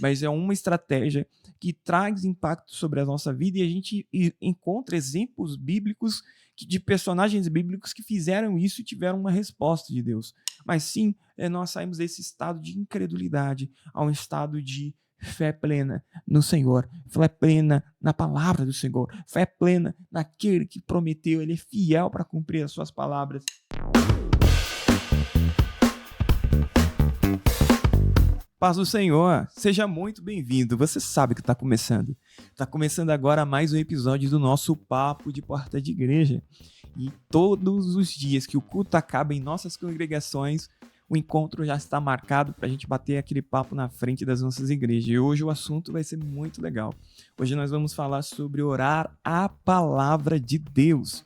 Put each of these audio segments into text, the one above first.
mas é uma estratégia que traz impacto sobre a nossa vida e a gente encontra exemplos bíblicos de personagens bíblicos que fizeram isso e tiveram uma resposta de Deus. Mas sim, nós saímos desse estado de incredulidade a um estado de fé plena no Senhor, fé plena na palavra do Senhor, fé plena naquele que prometeu, ele é fiel para cumprir as suas palavras. Paz do Senhor, seja muito bem-vindo. Você sabe que está começando. Está começando agora mais um episódio do nosso Papo de Porta de Igreja. E todos os dias que o culto acaba em nossas congregações, o encontro já está marcado para a gente bater aquele papo na frente das nossas igrejas. E hoje o assunto vai ser muito legal. Hoje nós vamos falar sobre orar a palavra de Deus.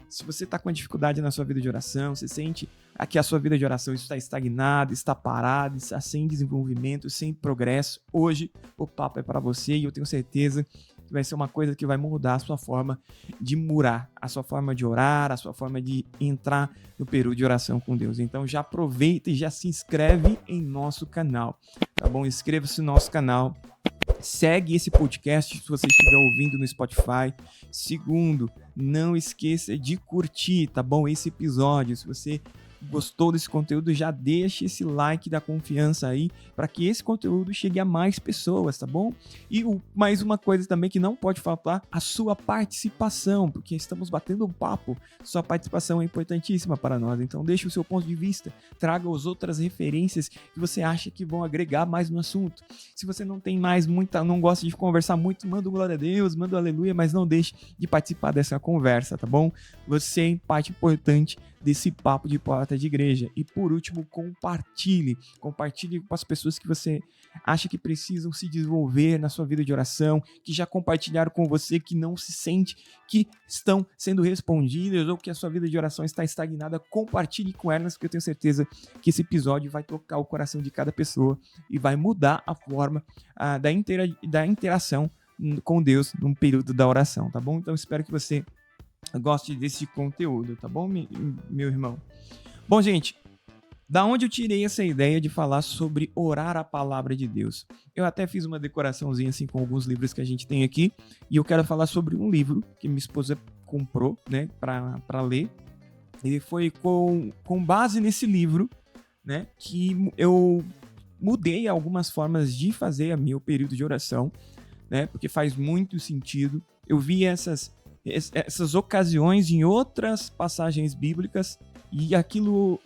Se você está com dificuldade na sua vida de oração, você sente que a sua vida de oração está estagnada, está parada, está sem desenvolvimento, sem progresso, hoje o papo é para você e eu tenho certeza que vai ser uma coisa que vai mudar a sua forma de murar, a sua forma de orar, a sua forma de entrar no período de oração com Deus. Então já aproveita e já se inscreve em nosso canal, tá bom? Inscreva-se no nosso canal. Segue esse podcast se você estiver ouvindo no Spotify. Segundo, não esqueça de curtir, tá bom? Esse episódio. Se você gostou desse conteúdo, já deixa esse like da confiança aí para que esse conteúdo chegue a mais pessoas, tá bom? E mais uma coisa também que não pode faltar, a sua participação, porque estamos batendo um papo. Sua participação é importantíssima para nós, então deixe o seu ponto de vista, traga as outras referências que você acha que vão agregar mais no assunto. Se você não tem não gosta de conversar muito, manda um glória a Deus, manda um aleluia, mas não deixe de participar dessa conversa, tá bom? Você é parte importante desse papo de porta de igreja. E por último, compartilhe com as pessoas que você acha que precisam se desenvolver na sua vida de oração, que já compartilharam com você, que não se sente que estão sendo respondidas ou que a sua vida de oração está estagnada. Compartilhe com elas, porque eu tenho certeza que esse episódio vai tocar o coração de cada pessoa e vai mudar a forma da interação com Deus num período da oração, tá bom? Então espero que você goste desse conteúdo, tá bom, meu irmão? Bom, gente, da onde eu tirei essa ideia de falar sobre orar a palavra de Deus? Eu até fiz uma decoraçãozinha assim com alguns livros que a gente tem aqui e eu quero falar sobre um livro que minha esposa comprou, né, para ler. E foi com base nesse livro, né, que eu mudei algumas formas de fazer o meu período de oração, né, porque faz muito sentido. Eu vi essas ocasiões em outras passagens bíblicas e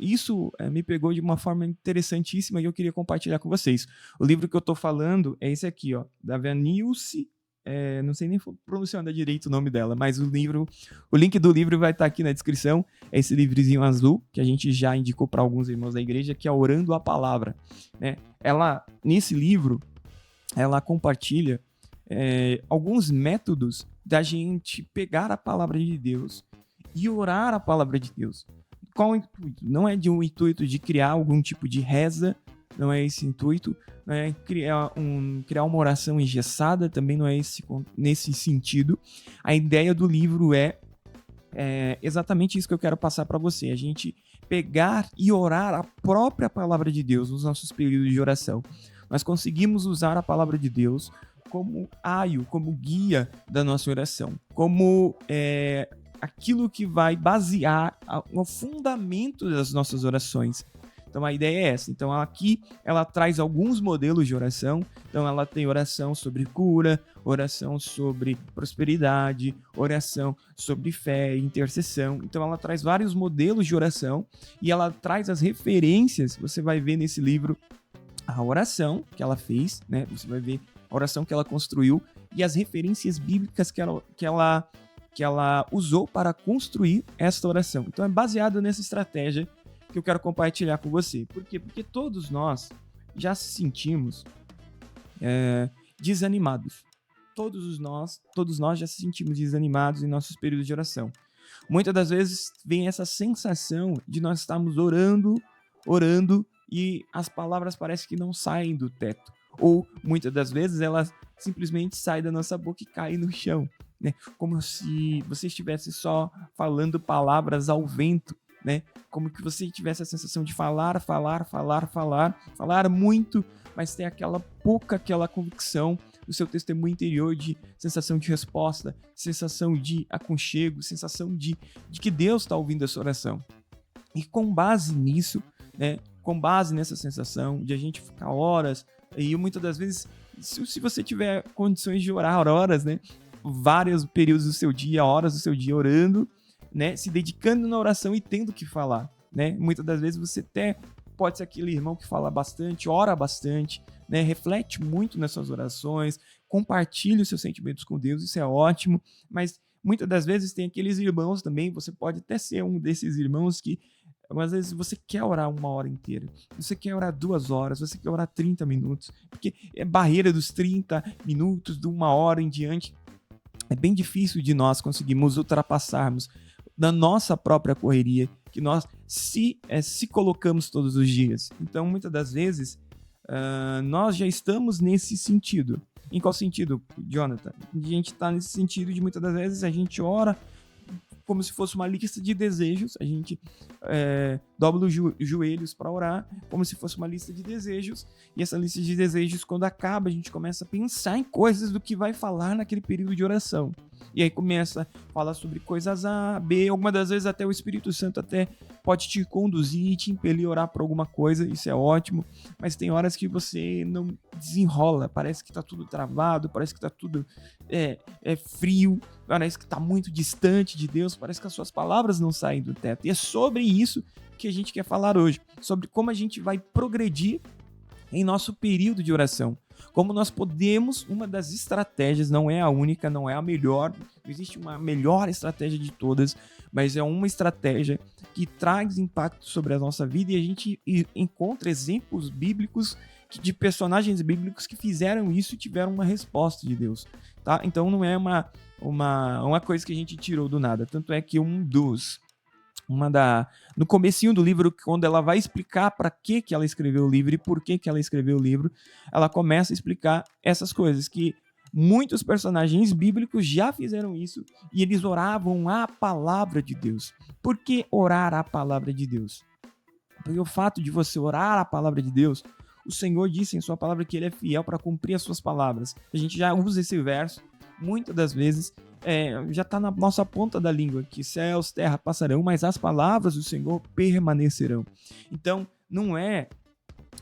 isso me pegou de uma forma interessantíssima e eu queria compartilhar com vocês. O livro que eu tô falando é esse aqui, ó, da Vanilce, não sei nem pronunciar direito o nome dela, mas o link do livro vai estar aqui na descrição. É esse livrezinho azul que a gente já indicou para alguns irmãos da igreja, que é Orando a Palavra, né? Nesse livro, ela compartilha alguns métodos da gente pegar a palavra de Deus e orar a palavra de Deus. Qual o intuito? Não é de um intuito de criar algum tipo de reza, não é esse intuito, não é criar uma oração engessada, também não é nesse sentido. A ideia do livro é exatamente isso que eu quero passar para você, a gente pegar e orar a própria palavra de Deus nos nossos períodos de oração. Nós conseguimos usar a palavra de Deus como aio, como guia da nossa oração, como aquilo que vai basear o fundamento das nossas orações. Então a ideia é essa. Então aqui ela traz alguns modelos de oração. Então ela tem oração sobre cura, oração sobre prosperidade, oração sobre fé, intercessão. Então ela traz vários modelos de oração e ela traz as referências. Você vai ver nesse livro a oração que ela fez, né? Você vai ver a oração que ela construiu e as referências bíblicas que ela usou para construir esta oração. Então é baseado nessa estratégia que eu quero compartilhar com você. Por quê? Porque todos nós já se sentimos desanimados. Todos nós já se sentimos desanimados em nossos períodos de oração. Muitas das vezes vem essa sensação de nós estarmos orando e as palavras parecem que não saem do teto. Ou muitas das vezes elas simplesmente saem da nossa boca e caem no chão, né? Como se você estivesse só falando palavras ao vento, né? Como que você tivesse a sensação de falar muito, mas tem aquela convicção do seu testemunho interior de sensação de resposta, sensação de aconchego, sensação de que Deus está ouvindo a sua oração. E com base nisso, né, com base nessa sensação de a gente ficar horas, e muitas das vezes, se você tiver condições de orar horas, né, vários períodos do seu dia, horas do seu dia orando, né, se dedicando na oração e tendo que falar, né? Muitas das vezes você até pode ser aquele irmão que fala bastante, ora bastante, né, reflete muito nas suas orações, compartilha os seus sentimentos com Deus, isso é ótimo, mas muitas das vezes tem aqueles irmãos também, você pode até ser um desses irmãos que às vezes você quer orar 1 hora inteira, você quer orar 2 horas, você quer orar 30 minutos, porque é barreira dos 30 minutos, de 1 hora em diante, é bem difícil de nós conseguirmos ultrapassarmos na nossa própria correria, que nós se colocamos todos os dias. Então, muitas das vezes, nós já estamos nesse sentido. Em qual sentido, Jonathan? A gente está nesse sentido de muitas das vezes a gente ora como se fosse uma lista de desejos, a gente dobra os joelhos para orar, como se fosse uma lista de desejos, e essa lista de desejos, quando acaba, a gente começa a pensar em coisas do que vai falar naquele período de oração. E aí começa a falar sobre coisas A, B, algumas das vezes até o Espírito Santo até pode te conduzir, te impelir a orar por alguma coisa, isso é ótimo, mas tem horas que você não desenrola, parece que tá tudo travado, parece que tá tudo frio, parece que tá muito distante de Deus, parece que as suas palavras não saem do teto. E é sobre isso que a gente quer falar hoje, sobre como a gente vai progredir em nosso período de oração. Como nós podemos, uma das estratégias, não é a única, não é a melhor, não existe uma melhor estratégia de todas, mas é uma estratégia que traz impacto sobre a nossa vida e a gente encontra exemplos bíblicos de personagens bíblicos que fizeram isso e tiveram uma resposta de Deus, tá? Então não é uma coisa que a gente tirou do nada, tanto é que no comecinho do livro, quando ela vai explicar para que ela escreveu o livro e por que ela escreveu o livro, ela começa a explicar essas coisas, que muitos personagens bíblicos já fizeram isso e eles oravam a palavra de Deus. Por que orar a palavra de Deus? Porque o fato de você orar a palavra de Deus, o Senhor disse em sua palavra que ele é fiel para cumprir as suas palavras. A gente já usa esse verso muitas das vezes, já está na nossa ponta da língua, que céus, terra passarão, mas as palavras do Senhor permanecerão. Então, não é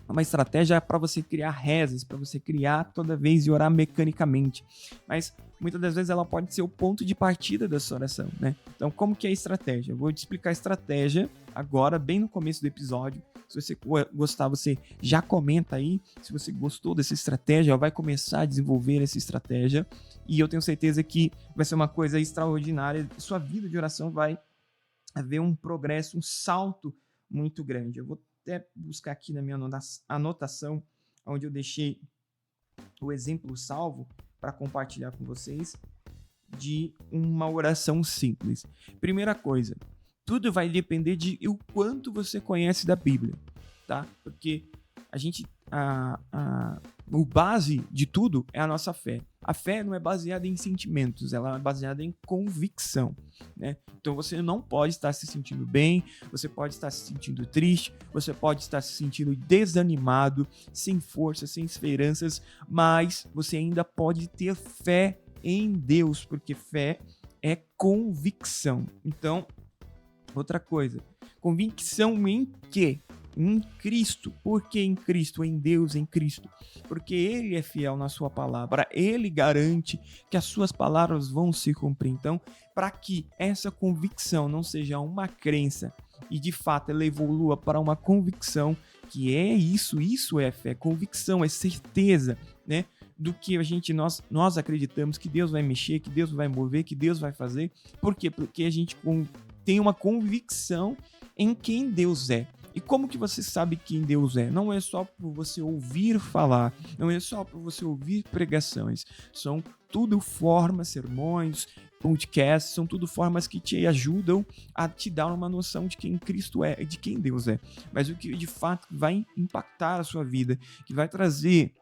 uma estratégia para você criar rezas, para você criar toda vez e orar mecanicamente, mas muitas das vezes ela pode ser o ponto de partida da sua oração, né? Então, como que é a estratégia? Eu vou te explicar a estratégia agora, bem no começo do episódio. Se você gostar, você já comenta aí. Se você gostou dessa estratégia, vai começar a desenvolver essa estratégia. E eu tenho certeza que vai ser uma coisa extraordinária. Sua vida de oração vai haver um progresso, um salto muito grande. Eu vou até buscar aqui na minha anotação, onde eu deixei o exemplo salvo para compartilhar com vocês de uma oração simples. Primeira coisa, tudo vai depender de o quanto você conhece da Bíblia, tá? Porque o base de tudo é a nossa fé. A fé não é baseada em sentimentos, ela é baseada em convicção, né? Então você não pode estar se sentindo bem, você pode estar se sentindo triste, você pode estar se sentindo desanimado, sem força, sem esperanças, mas você ainda pode ter fé em Deus, porque fé é convicção. Então, outra coisa, convicção em quê? Em Cristo. Por que em Cristo? Em Deus, em Cristo. Porque Ele é fiel na sua palavra. Ele garante que as suas palavras vão se cumprir. Então, para que essa convicção não seja uma crença e de fato ela evolua para uma convicção, que é isso é fé. Convicção é certeza, né? Do que nós acreditamos que Deus vai mexer, que Deus vai mover, que Deus vai fazer. Por quê? Porque a gente tem uma convicção em quem Deus é. E como que você sabe quem Deus é? Não é só por você ouvir falar, não é só por você ouvir pregações. São tudo formas, sermões, podcasts, são tudo formas que te ajudam a te dar uma noção de quem Cristo é e de quem Deus é. Mas o que de fato vai impactar a sua vida, que vai trazer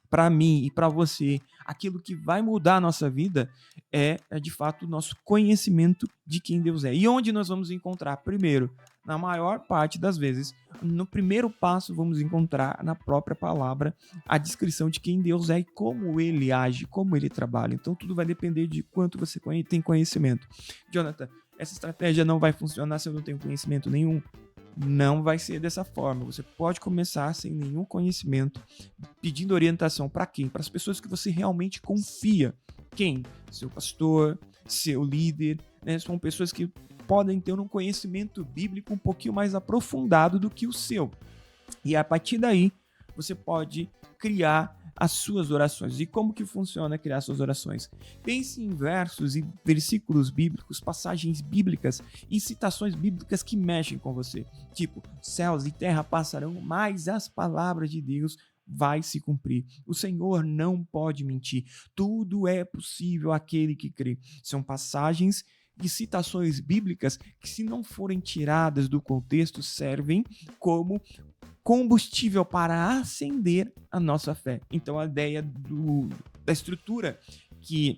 para mim e para você aquilo que vai mudar a nossa vida é de fato o nosso conhecimento de quem Deus é. E onde nós vamos encontrar? Primeiro, na maior parte das vezes, no primeiro passo, vamos encontrar na própria palavra a descrição de quem Deus é e como ele age, como ele trabalha. Então, tudo vai depender de quanto você tem conhecimento. Jonathan, essa estratégia não vai funcionar se eu não tenho conhecimento nenhum? Não vai ser dessa forma. Você pode começar sem nenhum conhecimento, pedindo orientação para quem? Para as pessoas que você realmente confia. Quem? Seu pastor, seu líder, né? São pessoas que podem ter um conhecimento bíblico um pouquinho mais aprofundado do que o seu. E a partir daí, você pode criar as suas orações. E como que funciona criar suas orações? Pense em versos e versículos bíblicos, passagens bíblicas e citações bíblicas que mexem com você. Tipo, céus e terra passarão, mas as palavras de Deus vai se cumprir. O Senhor não pode mentir. Tudo é possível àquele que crê. São passagens e citações bíblicas que, se não forem tiradas do contexto, servem como combustível para acender a nossa fé. Então, a ideia da estrutura que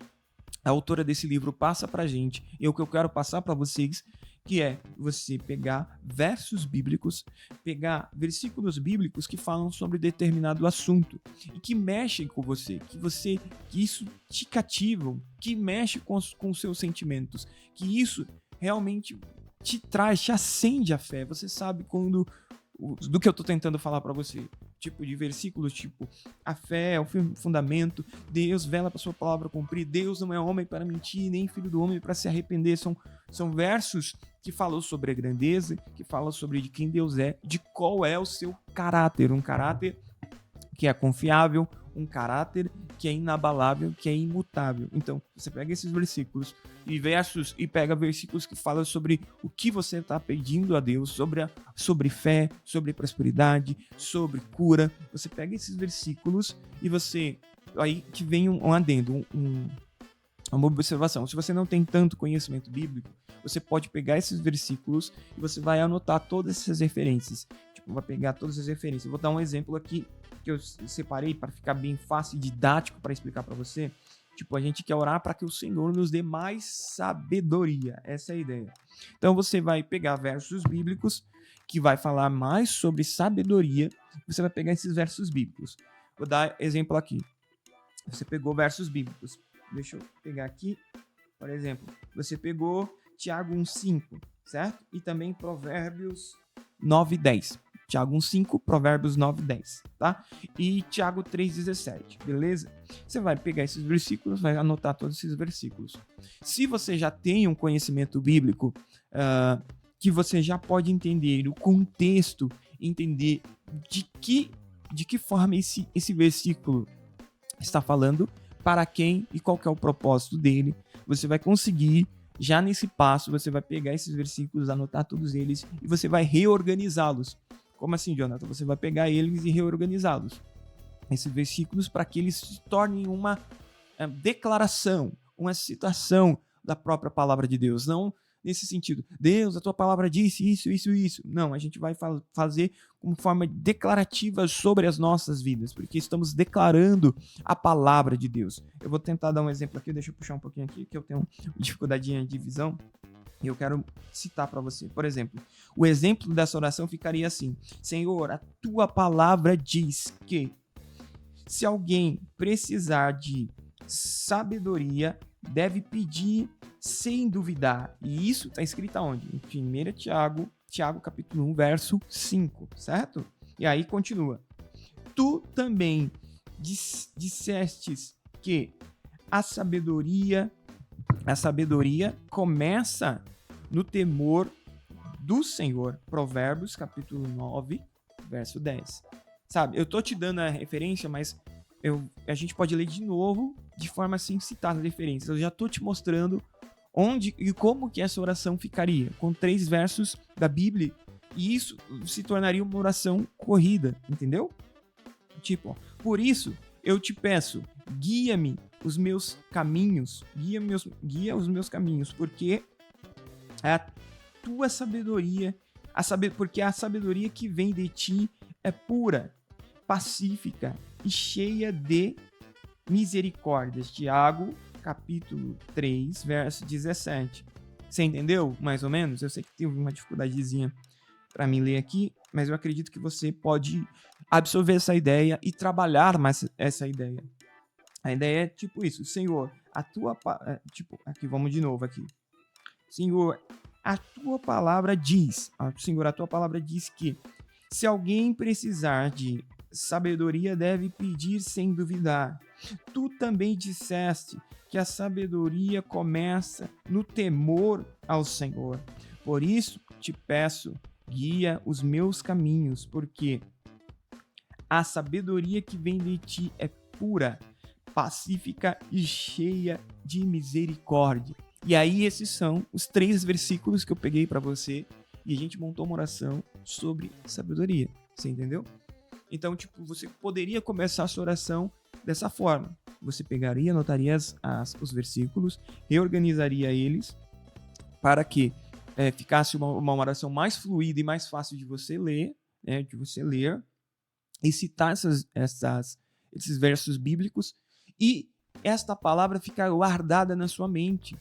a autora desse livro passa para a gente, e o que eu quero passar para vocês, que é você pegar versos bíblicos, pegar versículos bíblicos que falam sobre determinado assunto e que mexem com você, que isso te cativam, que mexe com os seus sentimentos, que isso realmente te traz, te acende a fé. Você sabe do que eu tô tentando falar para você, tipo de versículos, tipo, a fé é o fundamento, Deus vela para sua palavra cumprir, Deus não é homem para mentir, nem filho do homem para se arrepender. São versos que falam sobre a grandeza, que falam sobre de quem Deus é, de qual é o seu caráter, um caráter que é confiável, um caráter que é inabalável, que é imutável. Então, você pega esses versículos e pega versículos que falam sobre o que você está pedindo a Deus, sobre fé, sobre prosperidade, sobre cura. Você pega esses versículos e aí que vem um adendo, uma observação. Se você não tem tanto conhecimento bíblico, você pode pegar esses versículos e você vai anotar todas essas referências. Tipo, vai pegar todas as referências. Eu vou dar um exemplo aqui que eu separei para ficar bem fácil e didático para explicar para você. Tipo, a gente quer orar para que o Senhor nos dê mais sabedoria. Essa é a ideia. Então, você vai pegar versos bíblicos que vai falar mais sobre sabedoria. Você vai pegar esses versos bíblicos. Vou dar exemplo aqui. Você pegou versos bíblicos. Deixa eu pegar aqui. Por exemplo, você pegou Tiago 1,5, certo? E também Provérbios 9,10. Tiago 1,5, Provérbios 9,10, tá? E Tiago 3,17, beleza? Você vai pegar esses versículos, vai anotar todos esses versículos. Se você já tem um conhecimento bíblico, que você já pode entender o contexto, entender de que forma esse versículo está falando, para quem e qual que é o propósito dele, você vai conseguir, já nesse passo, você vai pegar esses versículos, anotar todos eles e você vai reorganizá-los. Como assim, Jonathan? Você vai pegar eles e reorganizá-los. Esses versículos para que eles se tornem uma declaração, uma citação da própria palavra de Deus. Não nesse sentido, Deus, a tua palavra disse isso, isso, isso. Não, a gente vai fazer como forma declarativa sobre as nossas vidas, porque estamos declarando a palavra de Deus. Eu vou tentar dar um exemplo aqui, deixa eu puxar um pouquinho aqui, que eu tenho dificuldade de visão. E eu quero citar para você. Por exemplo, o exemplo dessa oração ficaria assim: Senhor, a tua palavra diz que se alguém precisar de sabedoria, deve pedir sem duvidar. E isso está escrito aonde? Em 1 Tiago capítulo 1, verso 5, certo? E aí continua. Tu também dissestes que a sabedoria começa no temor do Senhor. Provérbios, capítulo 9, verso 10. Sabe, eu tô te dando a referência, mas a gente pode ler de novo, de forma assim, citar as referências. Eu já tô te mostrando onde e como que essa oração ficaria, com 3 versos da Bíblia, e isso se tornaria uma oração corrida, entendeu? Tipo, por isso, eu te peço, guia-me os meus caminhos, guia os meus caminhos, porque a tua sabedoria, porque a sabedoria que vem de ti é pura, pacífica e cheia de misericórdias. Tiago, capítulo 3, verso 17. Você entendeu, mais ou menos? Eu sei que teve uma dificuldadezinha para mim ler aqui, mas eu acredito que você pode absorver essa ideia e trabalhar mais essa ideia. A ideia é tipo isso: Senhor, aqui, vamos de novo aqui. Senhor, a tua palavra diz, Senhor, a tua palavra diz que se alguém precisar de sabedoria, deve pedir sem duvidar. Tu também disseste que a sabedoria começa no temor ao Senhor. Por isso te peço, guia os meus caminhos, porque a sabedoria que vem de ti é pura, pacífica e cheia de misericórdia. E aí esses são os 3 versículos que eu peguei para você e a gente montou uma oração sobre sabedoria. Você entendeu? Então, você poderia começar a sua oração dessa forma. Você pegaria, anotaria os versículos, reorganizaria eles para que ficasse uma oração mais fluida e mais fácil de você ler, e citar esses versos bíblicos, e esta palavra ficar guardada na sua mente,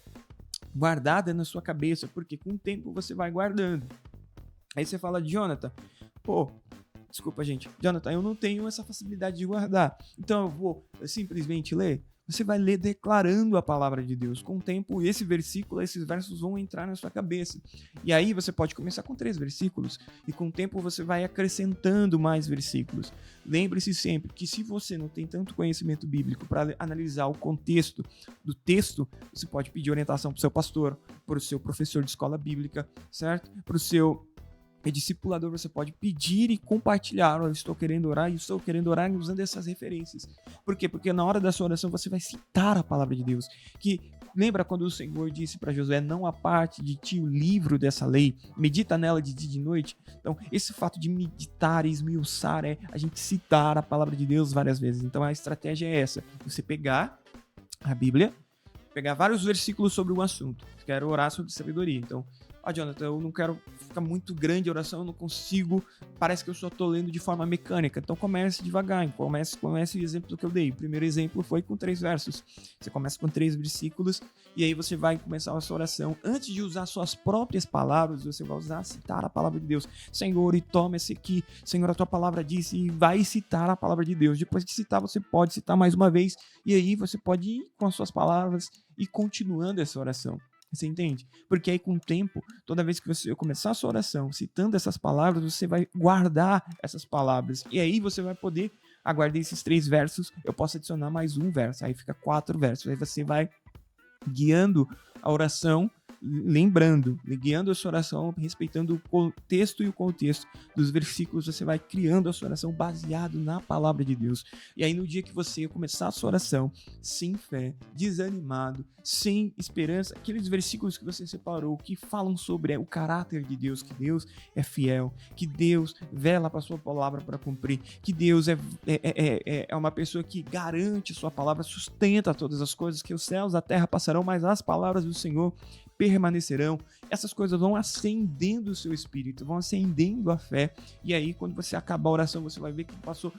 guardada na sua cabeça, porque com o tempo você vai guardando. Aí você fala, Jonathan, desculpa, gente, Jonathan, eu não tenho essa facilidade de guardar, então eu vou simplesmente ler. Você vai ler declarando a palavra de Deus. Com o tempo, esses versos vão entrar na sua cabeça. E aí você pode começar com 3 versículos e com o tempo você vai acrescentando mais versículos. Lembre-se sempre que se você não tem tanto conhecimento bíblico para analisar o contexto do texto, você pode pedir orientação para o seu pastor, para o seu professor de escola bíblica, certo? Para o seu discipulador, você pode pedir e compartilhar. Eu estou querendo orar usando essas referências. Por quê? Porque na hora da sua oração você vai citar a palavra de Deus. Que lembra quando o Senhor disse para Josué, não aparte de ti o livro dessa lei, medita nela de dia e de noite. Então, esse fato de meditar e esmiuçar é a gente citar a palavra de Deus várias vezes. Então, a estratégia é essa: você pegar a Bíblia, pegar vários versículos sobre um assunto. Quero orar sobre sabedoria. Então, Jonathan, eu não quero ficar muito grande a oração, eu não consigo, parece que eu só estou lendo de forma mecânica. Então comece devagar, comece o exemplo que eu dei. O primeiro exemplo foi com 3 versos. Você começa com 3 versículos e aí você vai começar a sua oração. Antes de usar suas próprias palavras, você vai citar a palavra de Deus. Senhor, e toma esse aqui. Senhor, a tua palavra disse, e vai citar a palavra de Deus. Depois de citar, você pode citar mais uma vez e aí você pode ir com as suas palavras e continuando essa oração. Você entende? Porque aí com o tempo, toda vez que você começar a sua oração citando essas palavras, você vai guardar essas palavras. E aí você vai poder, guardei esses 3 versos, eu posso adicionar mais um verso. Aí fica 4 versos. Aí você vai guiando a oração, guiando a sua oração, respeitando o contexto e o contexto dos versículos, você vai criando a sua oração baseado na palavra de Deus. E aí no dia que você começar a sua oração sem fé, desanimado, sem esperança, aqueles versículos que você separou, que falam sobre o caráter de Deus, que Deus é fiel, que Deus vela para a sua palavra para cumprir, que Deus é uma pessoa que garante sua palavra, sustenta todas as coisas, que os céus e a terra passarão, mas as palavras do Senhor permanecerão. Essas coisas vão acendendo o seu espírito, vão acendendo a fé, e aí quando você acabar a oração, você vai ver que passou,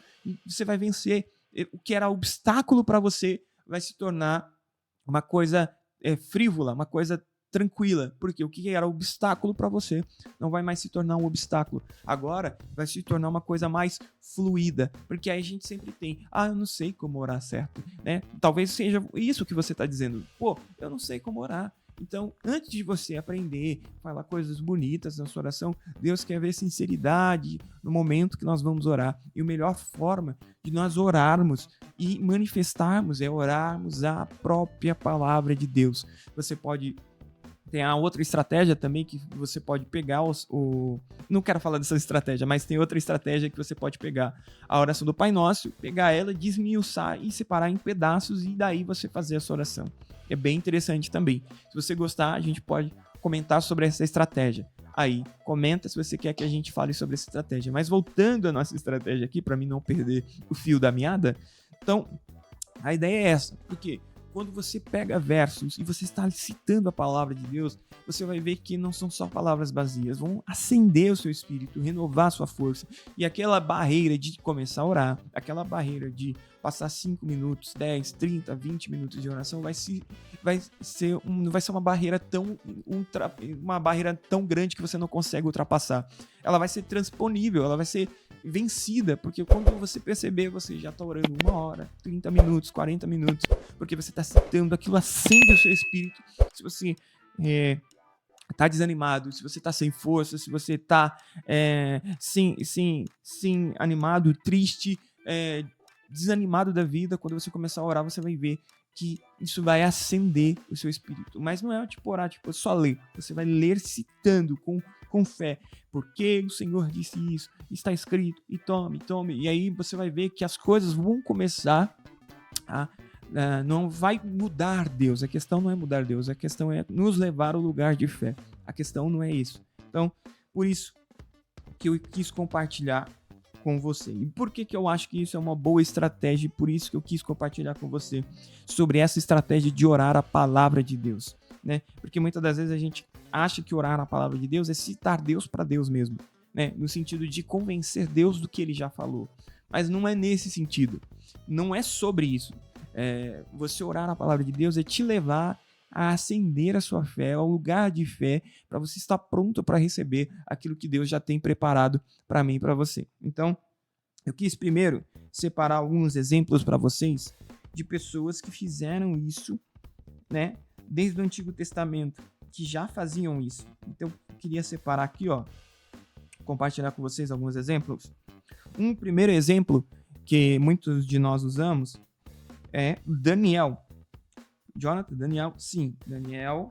você vai vencer. O que era obstáculo para você vai se tornar uma coisa frívola, uma coisa tranquila, porque o que era obstáculo para você não vai mais se tornar um obstáculo, agora vai se tornar uma coisa mais fluida, porque aí a gente sempre tem, eu não sei como orar certo, né? Talvez seja isso que você está dizendo, eu não sei como orar. Então, antes de você aprender, falar coisas bonitas na sua oração, Deus quer ver sinceridade no momento que nós vamos orar. E a melhor forma de nós orarmos e manifestarmos é orarmos a própria palavra de Deus. Você pode... Tem a outra estratégia também que você pode pegar Não quero falar dessa estratégia, mas tem outra estratégia que você pode pegar a oração do Pai Nosso, pegar ela, desmiuçar e separar em pedaços e daí você fazer a sua oração. É bem interessante também. Se você gostar, a gente pode comentar sobre essa estratégia. Aí, comenta se você quer que a gente fale sobre essa estratégia. Mas voltando à nossa estratégia aqui, para mim não perder o fio da meada, então, a ideia é essa. Porque quando você pega versos e você está citando a palavra de Deus, você vai ver que não são só palavras vazias, vão acender o seu espírito, renovar a sua força. E aquela barreira de começar a orar, aquela barreira de passar 5 minutos, 10, 30, 20 minutos de oração vai ser uma barreira tão grande que você não consegue ultrapassar. Ela vai ser transponível, ela vai ser vencida, porque quando você perceber, você já está orando 1 hora, 30 minutos, 40 minutos, porque você está citando, aquilo acende o seu espírito. Se você tá desanimado, se você tá sem força, se você tá sem animado, triste, desanimado da vida, quando você começar a orar, você vai ver que isso vai acender o seu espírito. Mas não é tipo orar, tipo só ler. Você vai ler citando com fé. Porque o Senhor disse isso, está escrito, e tome. E aí você vai ver que as coisas vão começar a... não vai mudar Deus. A questão não é mudar Deus. A questão é nos levar ao lugar de fé. A questão não é isso. Então, por isso que eu quis compartilhar com você. E por que eu acho que isso é uma boa estratégia? Por isso que eu quis compartilhar com você sobre essa estratégia de orar a palavra de Deus, né? Porque muitas das vezes a gente acha que orar a palavra de Deus é citar Deus para Deus mesmo, né? No sentido de convencer Deus do que ele já falou. Mas não é nesse sentido. Não é sobre isso. Você orar a palavra de Deus é te levar a acender a sua fé, ao lugar de fé, para você estar pronto para receber aquilo que Deus já tem preparado para mim e para você. Então, eu quis primeiro separar alguns exemplos para vocês de pessoas que fizeram isso, né, desde o Antigo Testamento, que já faziam isso. Então, eu queria separar aqui, compartilhar com vocês alguns exemplos. Um primeiro exemplo que muitos de nós usamos é Daniel. Daniel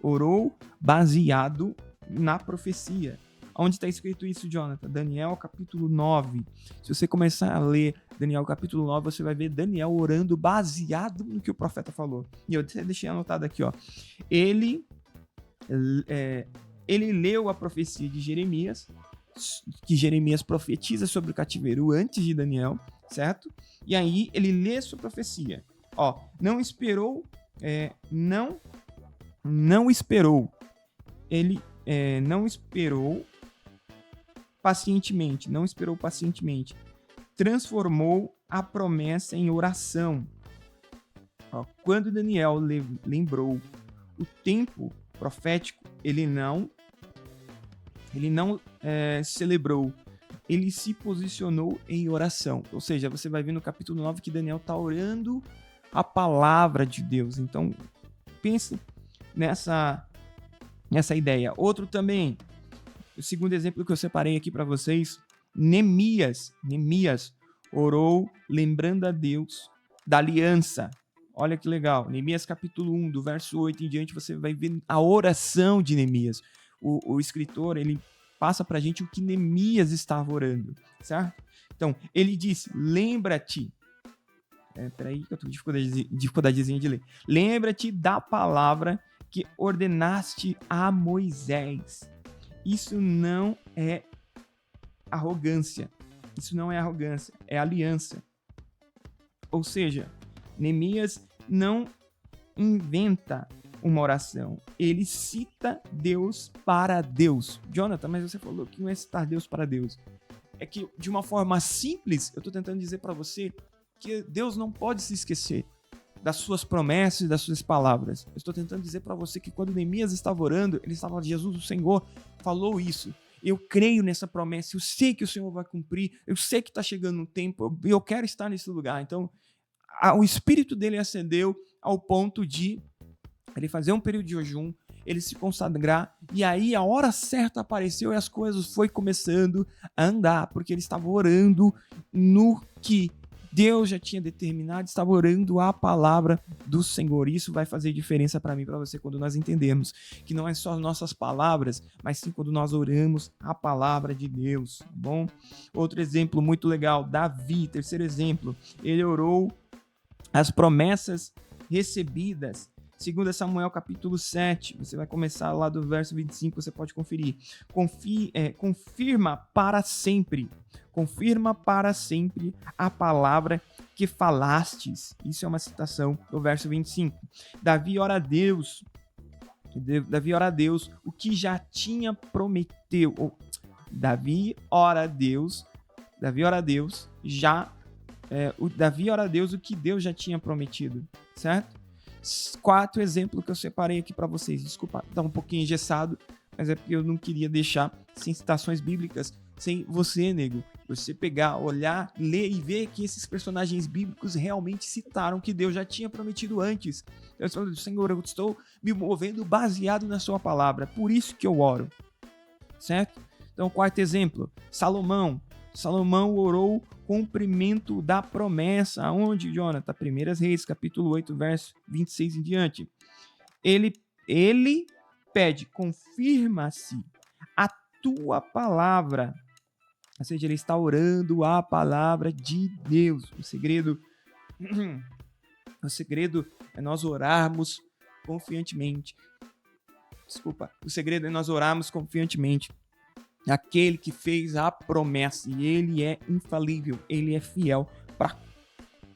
orou baseado na profecia. Onde está escrito isso, Jonathan? Daniel capítulo 9. Se você começar a ler Daniel capítulo 9, você vai ver Daniel orando baseado no que o profeta falou. E eu deixei anotado aqui, Ele leu a profecia de Jeremias, que Jeremias profetiza sobre o cativeiro antes de Daniel, certo? E aí ele lê sua profecia. Não esperou, ele não esperou pacientemente, transformou a promessa em oração. Quando Daniel lembrou o tempo profético, ele não celebrou, ele se posicionou em oração. Ou seja, você vai ver no capítulo 9 que Daniel está orando a palavra de Deus. Então, pense nessa ideia. Outro também, o segundo exemplo que eu separei aqui para vocês, Neemias orou lembrando a Deus da aliança. Olha que legal, Neemias capítulo 1, do verso 8 em diante, você vai ver a oração de Neemias. O escritor, ele passa para a gente o que Neemias estava orando, certo? Então, ele disse, lembra-te, peraí que eu tô com dificuldadezinha de ler. Lembra-te da palavra que ordenaste a Moisés. Isso não é arrogância. É aliança. Ou seja, Neemias não inventa uma oração. Ele cita Deus para Deus. Jonathan, mas você falou que não é citar Deus para Deus. É que, de uma forma simples, eu tô tentando dizer para você que Deus não pode se esquecer das suas promessas e das suas palavras. Eu estou tentando dizer para você que quando Neemias estava orando, ele estava falando, Jesus, o Senhor falou isso. Eu creio nessa promessa, eu sei que o Senhor vai cumprir, eu sei que está chegando um tempo, eu quero estar nesse lugar. Então, o espírito dele acendeu ao ponto de ele fazer um período de jejum, ele se consagrar, e aí a hora certa apareceu e as coisas foi começando a andar, porque ele estava orando no que Deus já tinha determinado, estava orando a palavra do Senhor. Isso vai fazer diferença para mim e para você quando nós entendemos que não é só nossas palavras, mas sim quando nós oramos a palavra de Deus, tá bom? Outro exemplo muito legal, Davi, terceiro exemplo, ele orou as promessas recebidas. 2 Samuel capítulo 7, você vai começar lá do verso 25, você pode conferir. Confirma para sempre a palavra que falastes. Isso é uma citação do verso 25. Davi ora a Deus o que já tinha prometido. Davi ora a Deus o que Deus já tinha prometido, certo? 4 exemplos que eu separei aqui para vocês. Desculpa, tá um pouquinho engessado, mas é porque eu não queria deixar sem citações bíblicas, sem você, nego. Você pegar, olhar, ler e ver que esses personagens bíblicos realmente citaram que Deus já tinha prometido antes. Eu falo, Senhor, eu estou me movendo baseado na sua palavra, por isso que eu oro, certo? Então, 4º exemplo, Salomão orou cumprimento da promessa. Aonde, Jonathan? 1 Reis, capítulo 8, verso 26 em diante. Ele pede, confirma-se a tua palavra. Ou seja, ele está orando a palavra de Deus. O segredo é nós orarmos confiantemente. O segredo é nós orarmos confiantemente. Aquele que fez a promessa, e ele é infalível, ele é fiel para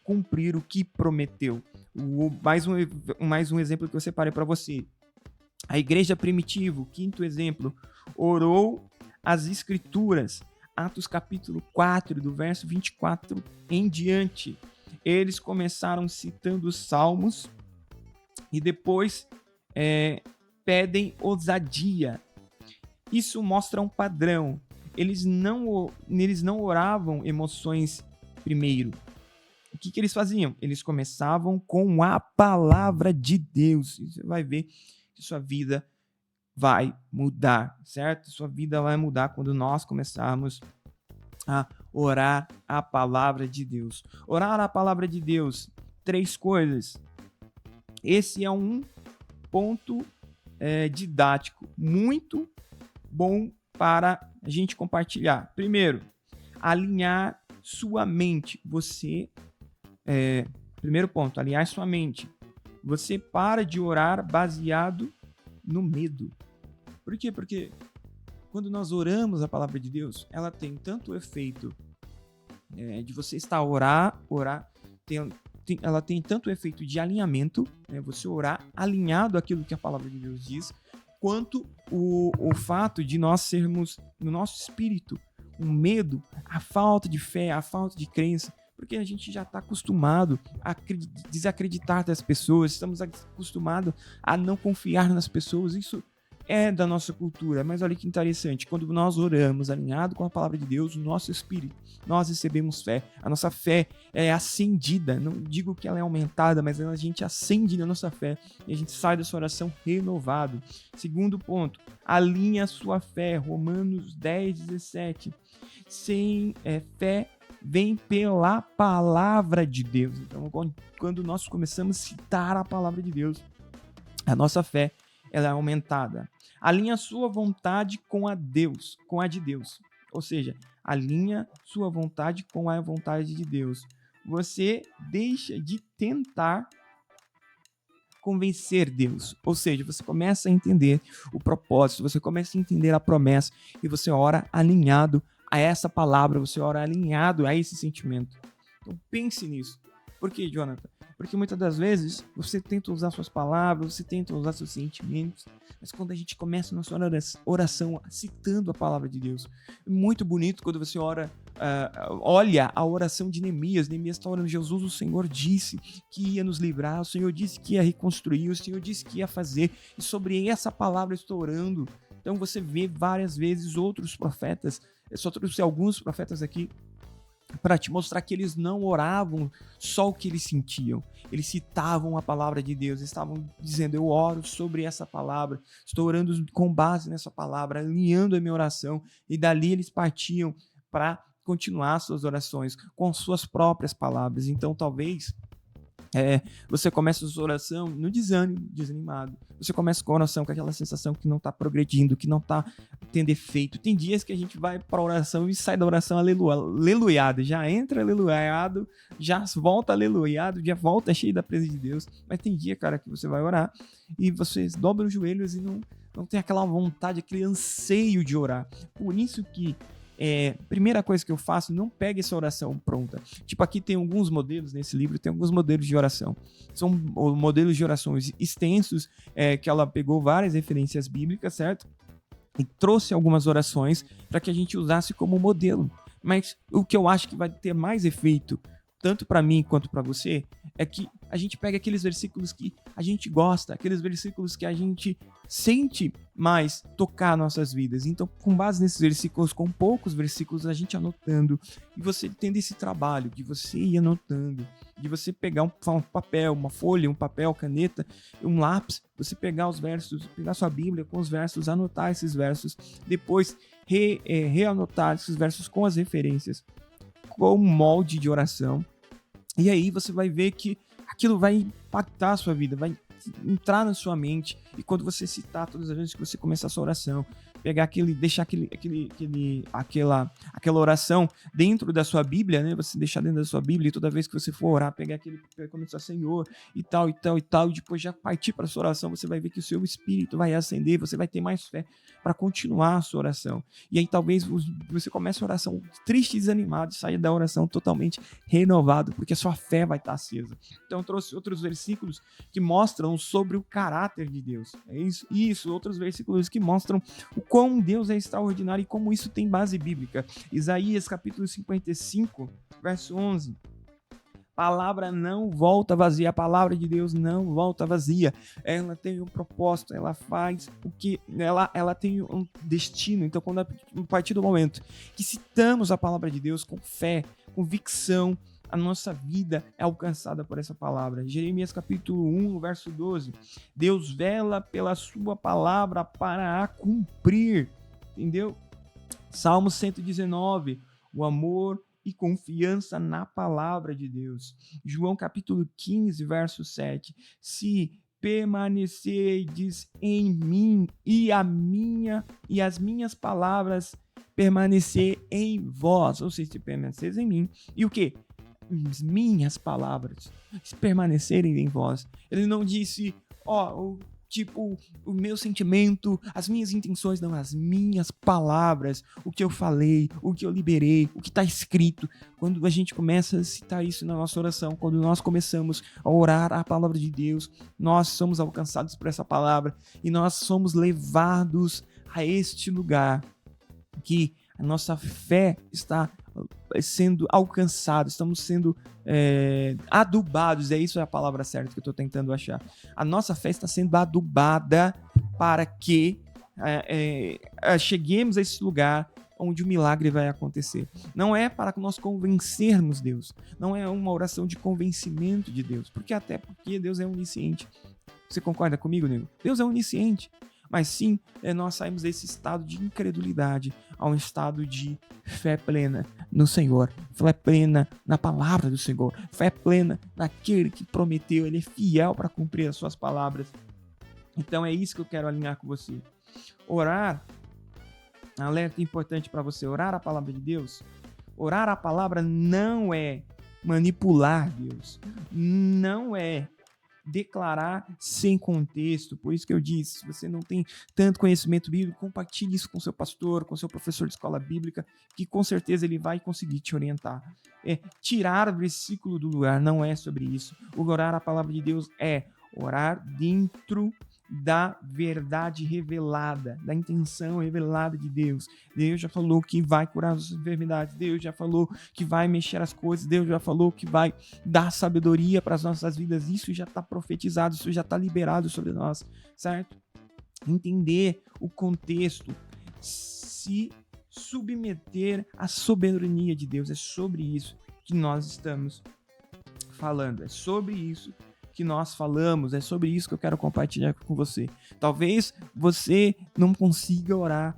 cumprir o que prometeu. Mais um exemplo que eu separei para você. A igreja primitiva, 5º exemplo, orou as escrituras. Atos capítulo 4, do verso 24 em diante. Eles começaram citando os salmos e depois pedem ousadia. Isso mostra um padrão. Eles não oravam emoções primeiro. O que eles faziam? Eles começavam com a palavra de Deus. E você vai ver que sua vida vai mudar, certo? Sua vida vai mudar quando nós começarmos a orar a palavra de Deus. Orar a palavra de Deus, 3 coisas. Esse é um ponto didático muito bom para a gente compartilhar. Primeiro, alinhar sua mente. Primeiro ponto, alinhar sua mente. Você para de orar baseado no medo. Por quê? Porque quando nós oramos a palavra de Deus, ela tem tanto o efeito de você estar a orar, ela tem tanto o efeito de alinhamento, você orar alinhado àquilo que a palavra de Deus diz, quanto o fato de nós sermos, no nosso espírito, um medo, a falta de fé, a falta de crença, porque a gente já está acostumado a desacreditar das pessoas, estamos acostumados a não confiar nas pessoas, isso é da nossa cultura, mas olha que interessante, quando nós oramos alinhado com a palavra de Deus, o nosso espírito, nós recebemos fé, a nossa fé é acendida, não digo que ela é aumentada, mas a gente acende na nossa fé e a gente sai dessa oração renovado. Segundo ponto, alinha a sua fé, Romanos 10:17, sem fé vem pela palavra de Deus. Então, quando nós começamos a citar a palavra de Deus, a nossa fé ela é aumentada. Alinha a sua vontade com a de Deus. Ou seja, alinha sua vontade com a vontade de Deus. Você deixa de tentar convencer Deus. Ou seja, você começa a entender o propósito, você começa a entender a promessa e você ora alinhado a essa palavra, você ora alinhado a esse sentimento. Então pense nisso. Por quê, Jonathan? Porque muitas das vezes você tenta usar suas palavras, você tenta usar seus sentimentos, mas quando a gente começa a nossa oração citando a palavra de Deus, é muito bonito quando você olha a oração de Neemias. Neemias está orando, Jesus, o Senhor disse que ia nos livrar, o Senhor disse que ia reconstruir, o Senhor disse que ia fazer, e sobre essa palavra eu estou orando. Então você vê várias vezes outros profetas, eu só trouxe alguns profetas aqui, para te mostrar que eles não oravam só o que eles sentiam. Eles citavam a palavra de Deus, estavam dizendo, eu oro sobre essa palavra, estou orando com base nessa palavra, alinhando a minha oração, e dali eles partiam para continuar suas orações com suas próprias palavras. Então talvez você começa a sua oração no desânimo, desanimado. Você começa com a oração com aquela sensação que não está progredindo, que não está tendo efeito. Tem dias que a gente vai para a oração e sai da oração aleluiado. Já entra aleluiado, já volta aleluiado, já volta cheio da presença de Deus. Mas tem dia, cara, que você vai orar e você dobra os joelhos e não tem aquela vontade, aquele anseio de orar. Por isso que primeira coisa que eu faço, não pegue essa oração pronta. Tipo, aqui tem alguns modelos nesse livro, tem alguns modelos de oração. São modelos de orações extensos, que ela pegou várias referências bíblicas, certo? E trouxe algumas orações para que a gente usasse como modelo. Mas o que eu acho que vai ter mais efeito, tanto para mim quanto para você, é que a gente pega aqueles versículos que a gente gosta, aqueles versículos que a gente sente mais tocar nossas vidas. Então, com base nesses versículos, com poucos versículos, a gente anotando, e você tendo esse trabalho de você ir anotando, de você pegar um papel, uma folha, um papel, caneta, um lápis, você pegar os versos, pegar sua Bíblia com os versos, anotar esses versos, depois reanotar esses versos com as referências, com um molde de oração. E aí você vai ver que aquilo vai impactar a sua vida, vai entrar na sua mente, e quando você citar todas as vezes que você começar a sua oração, pegar deixar aquela oração dentro da sua Bíblia, né? Você deixar dentro da sua Bíblia, e toda vez que você for orar, pegar aquele, começar, Senhor, e tal, e depois já partir para a sua oração, você vai ver que o seu espírito vai acender, você vai ter mais fé para continuar a sua oração. E aí talvez você comece a oração triste e desanimado, e saia da oração totalmente renovado, porque a sua fé vai estar acesa. Então eu trouxe outros versículos que mostram sobre o caráter de Deus. É isso, outros versículos que mostram o quão Deus é extraordinário e como isso tem base bíblica. Isaías capítulo 55, verso 11. Palavra não volta vazia, a palavra de Deus não volta vazia. Ela tem um propósito, ela faz o que ela tem um destino. Então, a partir do momento que citamos a palavra de Deus com fé, convicção, a nossa vida é alcançada por essa palavra. Jeremias capítulo 1, verso 12. Deus vela pela sua palavra para a cumprir. Entendeu? Salmo 119. O amor e confiança na palavra de Deus. João capítulo 15, verso 7. Se permanecerdes em mim e as minhas palavras permanecer em vós. Ou seja, se permaneceres em mim. E o quê? As minhas palavras permanecerem em vós. Ele não disse, o meu sentimento, as minhas intenções, não, as minhas palavras, o que eu falei, o que eu liberei, o que está escrito. Quando a gente começa a citar isso na nossa oração, quando nós começamos a orar a palavra de Deus, nós somos alcançados por essa palavra e nós somos levados a este lugar que a nossa fé está sendo alcançada, estamos sendo adubados, isso é a palavra certa que eu estou tentando achar. A nossa fé está sendo adubada para que cheguemos a esse lugar onde o milagre vai acontecer. Não é para nós convencermos Deus, não é uma oração de convencimento de Deus, porque Deus é onisciente. Você concorda comigo, nego? Deus é onisciente. Mas sim, nós saímos desse estado de incredulidade a um estado de fé plena no Senhor, fé plena na palavra do Senhor, fé plena naquele que prometeu, ele é fiel para cumprir as suas palavras. Então é isso que eu quero alinhar com você. Orar, alerta importante para você, orar a palavra de Deus. Orar a palavra não é manipular Deus, não é declarar sem contexto. Por isso que eu disse, se você não tem tanto conhecimento bíblico, compartilhe isso com seu pastor, com seu professor de escola bíblica, que com certeza ele vai conseguir te orientar. Tirar o versículo do lugar não é sobre isso. O orar a palavra de Deus é orar dentro da verdade revelada, da intenção revelada de Deus. Deus já falou que vai curar as enfermidades, Deus já falou que vai mexer as coisas, Deus já falou que vai dar sabedoria para as nossas vidas. Isso já está profetizado, isso já está liberado sobre nós, certo? Entender o contexto, se submeter à soberania de Deus, é sobre isso que nós estamos falando, é sobre isso que nós falamos, é sobre isso que eu quero compartilhar com você. Talvez você não consiga orar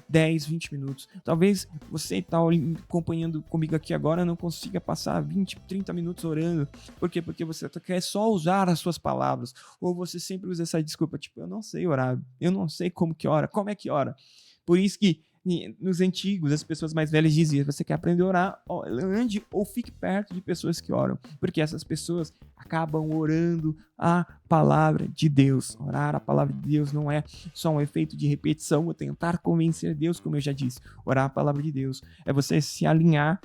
10, 20 minutos. Talvez você está acompanhando comigo aqui agora não consiga passar 20, 30 minutos orando. Por quê? Porque você quer só usar as suas palavras. Ou você sempre usa essa desculpa, tipo, eu não sei orar, eu não sei como que ora, como é que ora. Por isso que E nos antigos, as pessoas mais velhas diziam: você quer aprender a orar, ande ou fique perto de pessoas que oram, porque essas pessoas acabam orando a palavra de Deus. Orar a palavra de Deus não é só um efeito de repetição ou tentar convencer Deus, como eu já disse. Orar a palavra de Deus é você se alinhar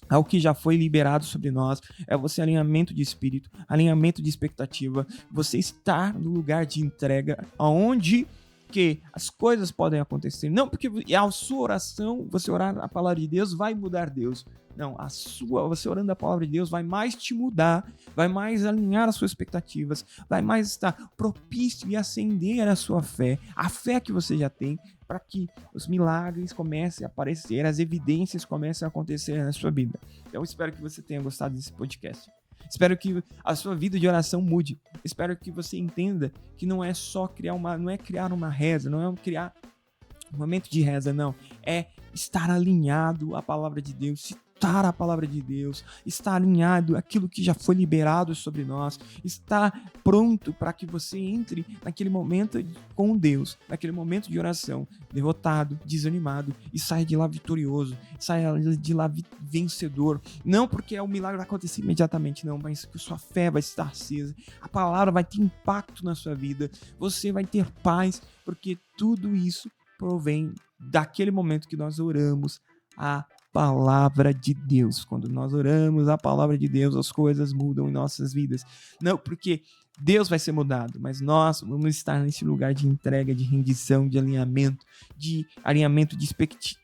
ao que já foi liberado sobre nós, é você alinhamento de espírito, alinhamento de expectativa, você estar no lugar de entrega, onde que as coisas podem acontecer. Não porque a sua oração, você orar a palavra de Deus, vai mudar Deus. Não, você orando a palavra de Deus vai mais te mudar, vai mais alinhar as suas expectativas, vai mais estar propício e acender a sua fé, a fé que você já tem, para que os milagres comecem a aparecer, as evidências comecem a acontecer na sua vida. Eu espero que você tenha gostado desse podcast. Espero que a sua vida de oração mude. Espero que você entenda que não é só criar uma reza, não é criar um momento de reza, não. É estar alinhado à palavra de Deus, citar a palavra de Deus, estar alinhado àquilo que já foi liberado sobre nós, estar pronto para que você entre naquele momento com Deus, naquele momento de oração, derrotado, desanimado, e saia de lá vitorioso, saia de lá vencedor. Não porque o milagre vai acontecer imediatamente, não, mas que sua fé vai estar acesa, a palavra vai ter impacto na sua vida, você vai ter paz, porque tudo isso provém daquele momento que nós oramos a palavra de Deus. Quando nós oramos a palavra de Deus, as coisas mudam em nossas vidas. Não porque Deus vai ser mudado, mas nós vamos estar nesse lugar de entrega, de rendição, de alinhamento de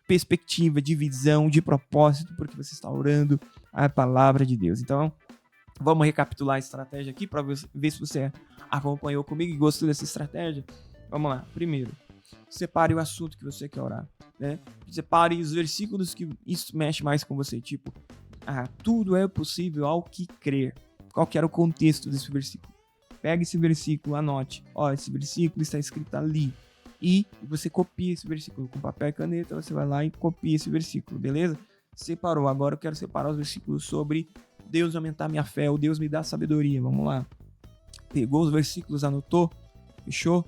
perspectiva, de visão, de propósito, porque você está orando a palavra de Deus. Então, vamos recapitular a estratégia aqui para ver se você acompanhou comigo e gostou dessa estratégia. Vamos lá. Primeiro, separe o assunto que você quer orar, né? Separe os versículos que isso mexe mais com você, tipo, tudo é possível ao que crer. Qual que era o contexto desse versículo? Pega esse versículo, anote. Esse versículo está escrito ali. E você copia esse versículo com papel e caneta, você vai lá e copia esse versículo, beleza? Separou. Agora eu quero separar os versículos sobre Deus aumentar minha fé, ou Deus me dá sabedoria. Vamos lá. Pegou os versículos, anotou? Fechou?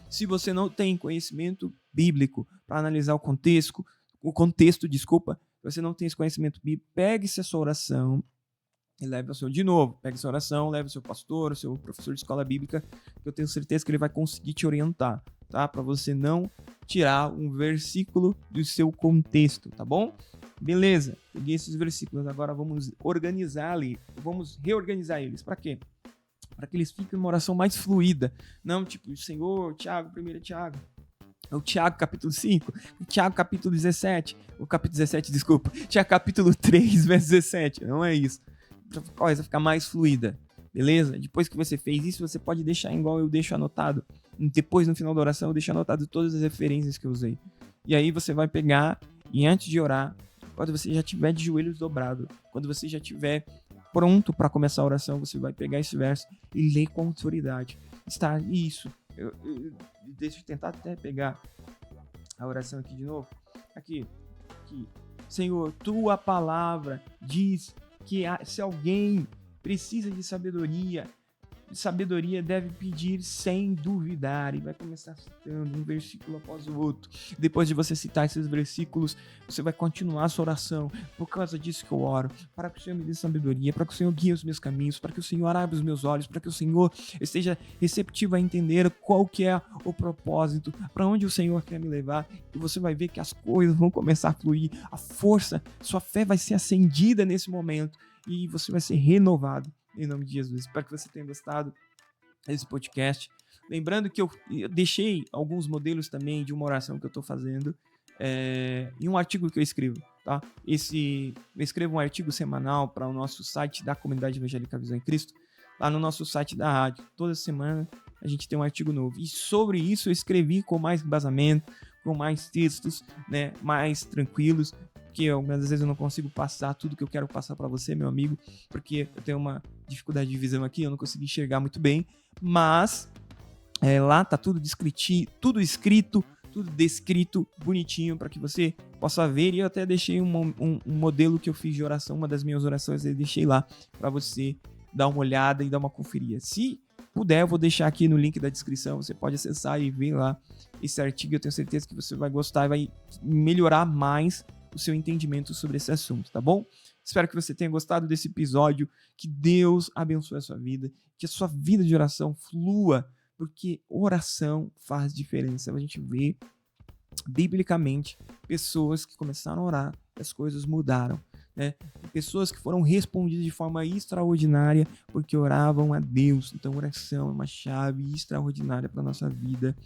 Se você não tem conhecimento bíblico para analisar o contexto, você não tem esse conhecimento bíblico, pegue essa sua oração e leve ao seu, de novo, pegue essa oração, leve ao seu pastor, ao seu professor de escola bíblica, que eu tenho certeza que ele vai conseguir te orientar, tá? Para você não tirar um versículo do seu contexto, tá bom? Beleza, peguei esses versículos, agora vamos reorganizar eles. Para quê? Para que eles fiquem uma oração mais fluida. Não tipo, Senhor, Tiago, 1 Tiago. É o Tiago capítulo 5, o Tiago capítulo 17, Tiago capítulo 3, verso 17. Não é isso. A coisa ficar mais fluida, beleza? Depois que você fez isso, você pode deixar igual eu deixo anotado. Depois, no final da oração, eu deixo anotado todas as referências que eu usei. E aí você vai pegar e antes de orar, quando você já tiver de joelhos dobrados, quando você já tiver pronto para começar a oração, você vai pegar esse verso e ler com autoridade. Está isso. Deixa eu tentar até pegar a oração aqui de novo. Aqui. Senhor, tua palavra diz que se alguém precisa de sabedoria deve pedir sem duvidar. E vai começar citando um versículo após o outro. Depois de você citar esses versículos, você vai continuar a sua oração. Por causa disso que eu oro, para que o Senhor me dê sabedoria, para que o Senhor guie os meus caminhos, para que o Senhor abra os meus olhos, para que o Senhor esteja receptivo a entender qual que é o propósito, para onde o Senhor quer me levar. E você vai ver que as coisas vão começar a fluir, a força, sua fé vai ser acendida nesse momento e você vai ser renovado. Em nome de Jesus. Espero que você tenha gostado desse podcast. Lembrando que eu deixei alguns modelos também de uma oração que eu estou fazendo em um artigo que eu escrevo, tá? Eu escrevo um artigo semanal para o nosso site da Comunidade Evangélica Visão em Cristo, lá no nosso site da rádio. Toda semana a gente tem um artigo novo. E sobre isso eu escrevi com mais embasamento, com mais textos, né, mais tranquilos, porque às vezes eu não consigo passar tudo que eu quero passar para você, meu amigo, porque eu tenho uma dificuldade de visão aqui, eu não consigo enxergar muito bem, mas lá tá tudo escrito, tudo descrito, bonitinho, para que você possa ver. E eu até deixei um modelo que eu fiz de oração, uma das minhas orações, eu deixei lá para você dar uma olhada e dar uma conferida. Se puder, eu vou deixar aqui no link da descrição. Você pode acessar e ver lá esse artigo. Eu tenho certeza que você vai gostar e vai melhorar mais o seu entendimento sobre esse assunto, tá bom? Espero que você tenha gostado desse episódio, que Deus abençoe a sua vida, que a sua vida de oração flua, porque oração faz diferença. A gente vê, biblicamente, pessoas que começaram a orar, as coisas mudaram, né? Pessoas que foram respondidas de forma extraordinária porque oravam a Deus. Então, oração é uma chave extraordinária para a nossa vida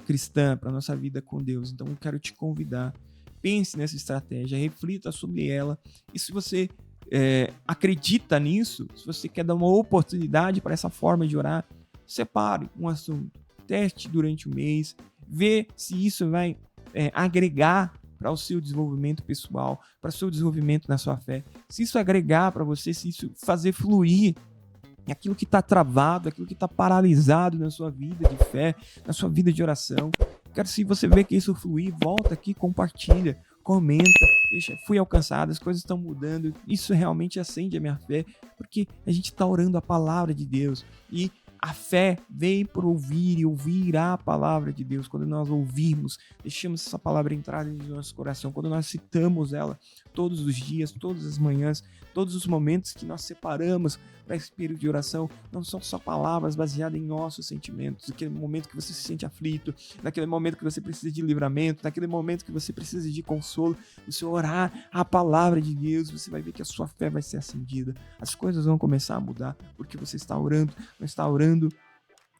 cristã, para a nossa vida com Deus. Então, eu quero te convidar. Pense nessa estratégia, reflita sobre ela. E se você acredita nisso, se você quer dar uma oportunidade para essa forma de orar, separe um assunto, teste durante o mês, vê se isso vai agregar para o seu desenvolvimento pessoal, para o seu desenvolvimento na sua fé. Se isso agregar para você, se isso fazer fluir aquilo que está travado, aquilo que está paralisado na sua vida de fé, na sua vida de oração. Quero, se você vê que isso fluir, volta aqui, compartilha, comenta, deixa, fui alcançado, as coisas estão mudando, isso realmente acende a minha fé, porque a gente está orando a palavra de Deus, e a fé vem por ouvir e ouvir a palavra de Deus. Quando nós ouvirmos, deixamos essa palavra entrar dentro do nosso coração, quando nós citamos ela todos os dias, todas as manhãs, todos os momentos que nós separamos para esse período de oração, não são só palavras baseadas em nossos sentimentos, naquele momento que você se sente aflito, naquele momento que você precisa de livramento, naquele momento que você precisa de consolo, você orar a palavra de Deus, você vai ver que a sua fé vai ser acendida, as coisas vão começar a mudar, porque você está orando, não está orando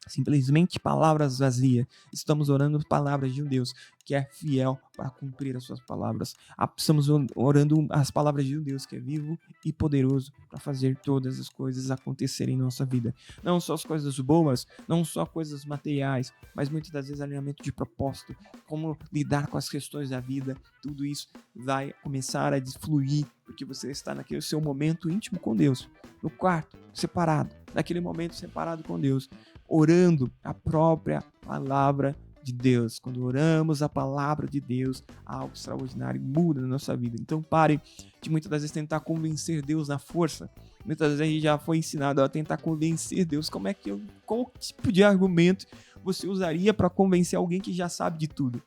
simplesmente palavras vazias. Estamos orando palavras de um Deus que é fiel para cumprir as suas palavras. Estamos orando as palavras de um Deus que é vivo e poderoso para fazer todas as coisas acontecerem em nossa vida. Não só as coisas boas, não só coisas materiais, mas muitas das vezes alinhamento de propósito, como lidar com as questões da vida. Tudo isso vai começar a fluir, porque você está naquele seu momento íntimo com Deus, no quarto, separado, naquele momento separado com Deus, orando a própria palavra de Deus. Quando oramos a palavra de Deus, algo extraordinário muda na nossa vida. Então pare de muitas das vezes tentar convencer Deus na força. Muitas vezes a gente já foi ensinado a tentar convencer Deus. Qual tipo de argumento você usaria para convencer alguém que já sabe de tudo?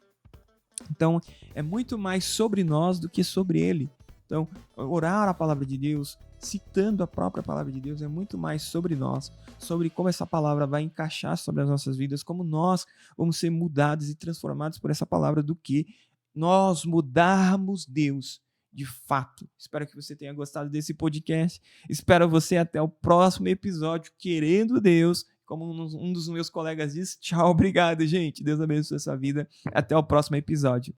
Então é muito mais sobre nós do que sobre Ele. Então, orar a palavra de Deus, citando a própria palavra de Deus, é muito mais sobre nós, sobre como essa palavra vai encaixar sobre as nossas vidas, como nós vamos ser mudados e transformados por essa palavra, do que nós mudarmos Deus de fato. Espero que você tenha gostado desse podcast. Espero você até o próximo episódio, querendo Deus. Como um dos meus colegas disse, tchau, obrigado, gente. Deus abençoe a sua vida. Até o próximo episódio.